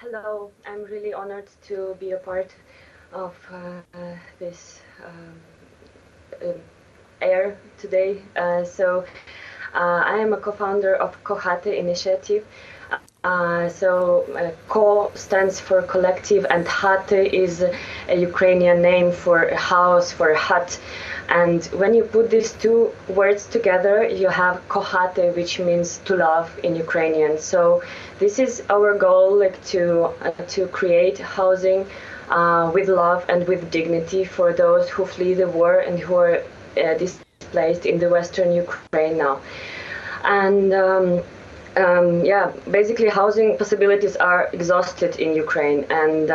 Hello, I'm really honored to be a part of this uh, air today. I am a co-founder of Co-Haty initiative. Co stands for collective, and Haty is a Ukrainian name for a house, for a hut. And when you put these two words together, you have Co-Haty, which means to love in Ukrainian. So this is our goal, like to create housing with love and with dignity for those who flee the war and who are displaced in the Western Ukraine now. And yeah, basically housing possibilities are exhausted in Ukraine, and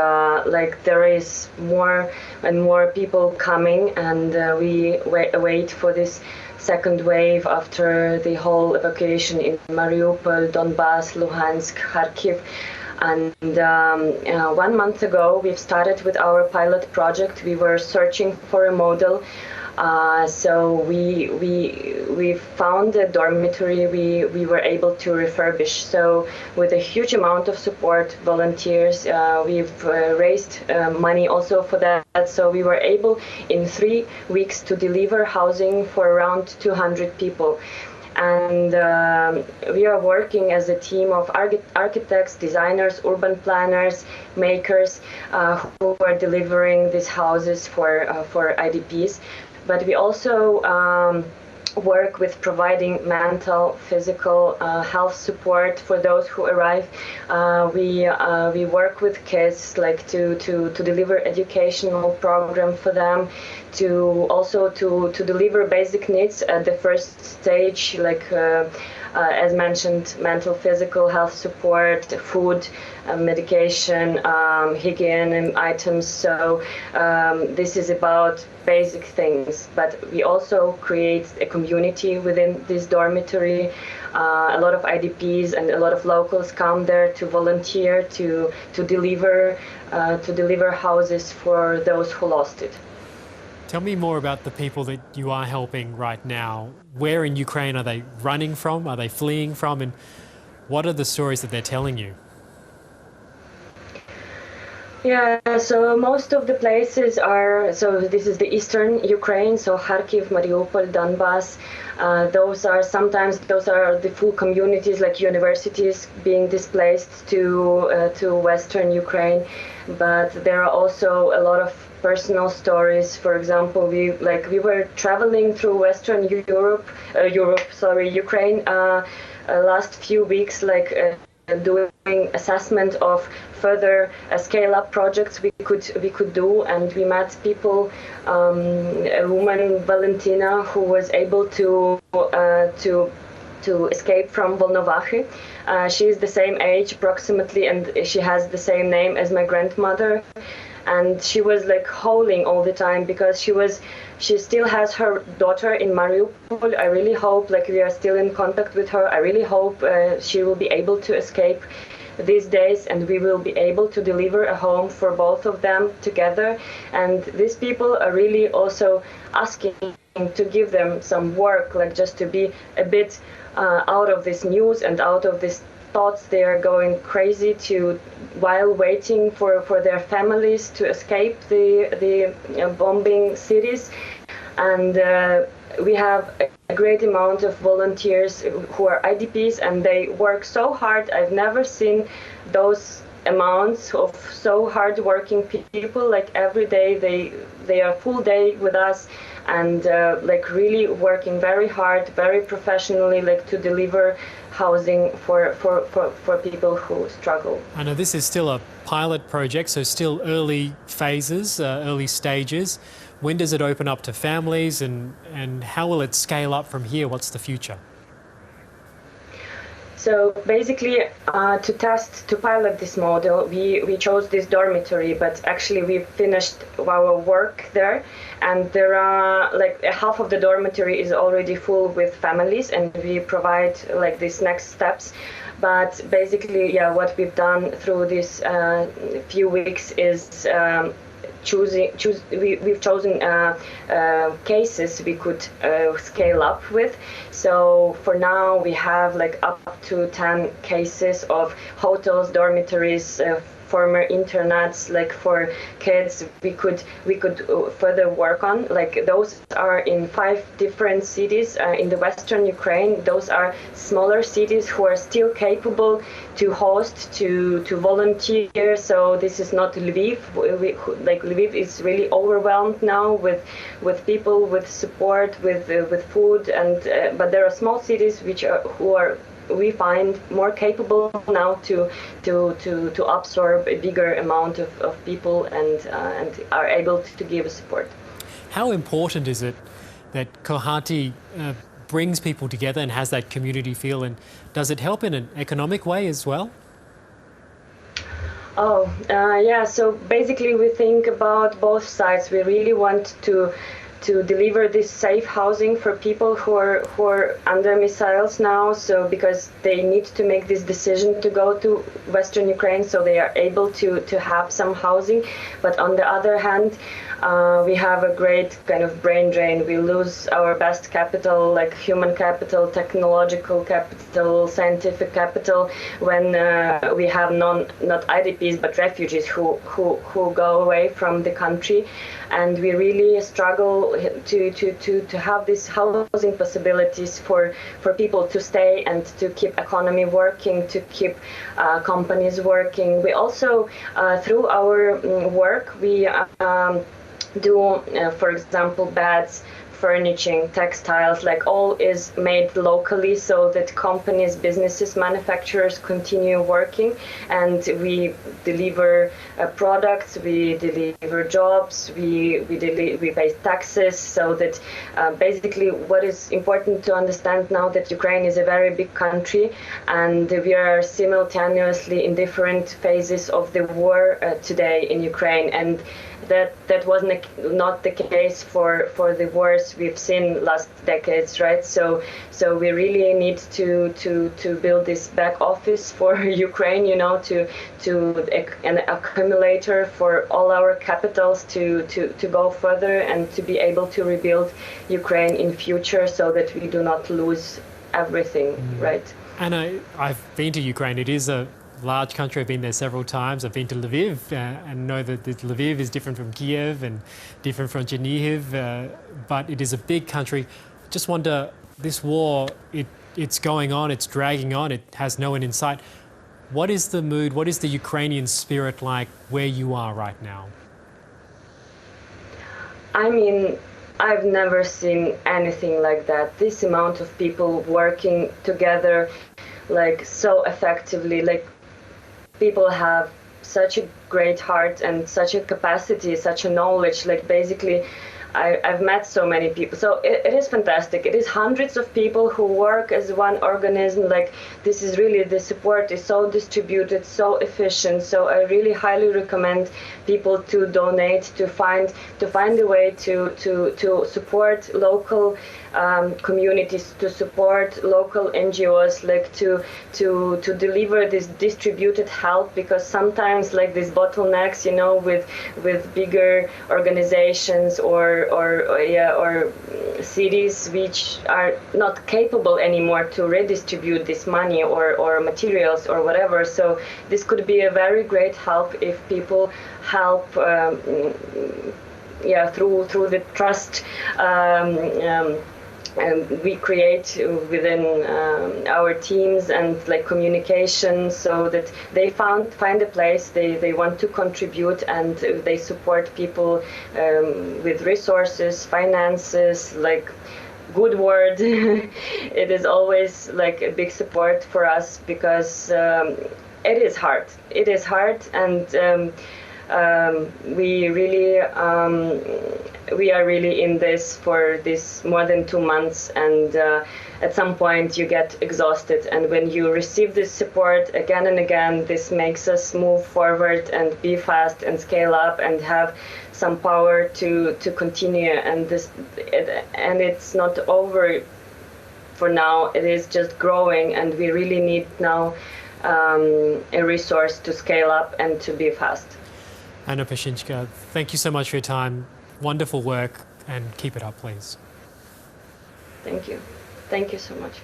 like there is more and more people coming, and we wait for this second wave after the whole evacuation in Mariupol, Donbas, Luhansk, Kharkiv. And 1 month ago, we've started with our pilot project. We were searching for a model. So we found a dormitory we were able to refurbish. So with a huge amount of support, volunteers, we've raised money also for that. So we were able in 3 weeks to deliver housing for around 200 people. And we are working as a team of architects, designers, urban planners, makers who are delivering these houses for IDPs. But we also work with providing mental, physical health support for those who arrive. We work with kids, like to deliver educational program for them, to also to deliver basic needs at the first stage, like as mentioned, mental, physical health support, food, medication, hygiene items. So this is about basic things, but we also create a community within this dormitory. A lot of IDPs and a lot of locals come there to volunteer, to deliver houses for those who lost it. Tell me more about the people that you are helping right now. Where in Ukraine are they running from? Are they fleeing from? And what are the stories that they're telling you? Yeah, so most of the places are, so this is the eastern Ukraine, so Kharkiv, Mariupol, Donbas. Those are the full communities, like universities being displaced to western Ukraine. But there are also a lot of personal stories. For example, we were traveling through Western Ukraine last few weeks, doing assessment of further scale-up projects we could do, and we met people. A woman, Valentina, who was able to escape from Volnovakhy. She is the same age approximately, and she has the same name as my grandmother. And she was like howling all the time because she still has her daughter in Mariupol. I really hope, like, we are still in contact with her. I really hope she will be able to escape these days, and we will be able to deliver a home for both of them together. And these people are really also asking to give them some work, like just to be a bit out of this news and out of this thoughts. They are going crazy while waiting for their families to escape the bombing cities. And we have a great amount of volunteers who are IDPs, and they work so hard. I've never seen those amounts of so hard-working people. Like every day they are full day with us, and like really working very hard, very professionally, like to deliver housing for people who struggle. I know this is still a pilot project, so still early phases, early stages. When does it open up to families, and how will it scale up from here? What's the future? So basically, to pilot this model, we chose this dormitory, but actually we finished our work there, and there are like half of the dormitory is already full with families, and we provide like these next steps. But basically, yeah, what we've done through these few weeks is we've chosen cases we could scale up with. So for now we have like up to 10 cases of hotels, dormitories, former internats, like for kids, we could further work on. Like those are in 5 different cities in the western Ukraine. Those are smaller cities who are still capable to host, to volunteer. So this is not Lviv. Like Lviv is really overwhelmed now with people, with support, with food, and but there are small cities which are we find more capable now to absorb a bigger amount of people and are able to give support. How important is it that Co-Haty brings people together and has that community feel, and does it help in an economic way as well? Yeah, so basically we think about both sides. We really want to deliver this safe housing for people who are under missiles now, so because they need to make this decision to go to Western Ukraine, so they are able to have some housing. But on the other hand, we have a great kind of brain drain. We lose our best capital, like human capital, technological capital, scientific capital, when we have not IDPs but refugees who go away from the country. And we really struggle to have these housing possibilities for people to stay and to keep economy working, to keep companies working. We also, through our work, we do, for example, beds, furnishing, textiles, like all is made locally so that companies, businesses, manufacturers continue working, and we deliver products, we deliver jobs, we pay taxes, so that basically what is important to understand now that Ukraine is a very big country and we are simultaneously in different phases of the war today in Ukraine, and that was not the case for the wars we've seen last decades, right? So we really need to build this back office for Ukraine, you know, to an accumulator for all our capitals to go further and to be able to rebuild Ukraine in future, so that we do not lose everything, right? Anna, I've been to Ukraine. It is a large country. I've been there several times. I've been to Lviv and know that Lviv is different from Kiev and different from Chernihiv, but it is a big country. Just wonder, this war, it's going on, it's dragging on, it has no end in sight. What is the mood, what is the Ukrainian spirit like where you are right now? I mean, I've never seen anything like that. This amount of people working together, like so effectively, like people have such a great heart and such a capacity, such a knowledge. Like basically, I've met so many people. So it is fantastic. It is hundreds of people who work as one organism. Like this is really, the support is so distributed, so efficient. So I really highly recommend people to donate, to find a way to support local communities, to support local NGOs, like to deliver this distributed help, because sometimes like these bottlenecks, you know, with bigger organizations or cities which are not capable anymore to redistribute this money or materials or whatever. So this could be a very great help if people help through the trust we create within our teams and like communication, so that they find a place they want to contribute, and they support people with resources, finances, like good word. It is always like a big support for us, because it is hard, and we are really in this for this more than 2 months, and at some point you get exhausted, and when you receive this support again and again, this makes us move forward and be fast and scale up and have some power to continue, and it's not over for now. It is just growing, and we really need now a resource to scale up and to be fast. Anna Pashynska, thank you so much for your time. Wonderful work, and keep it up, please. Thank you. Thank you so much.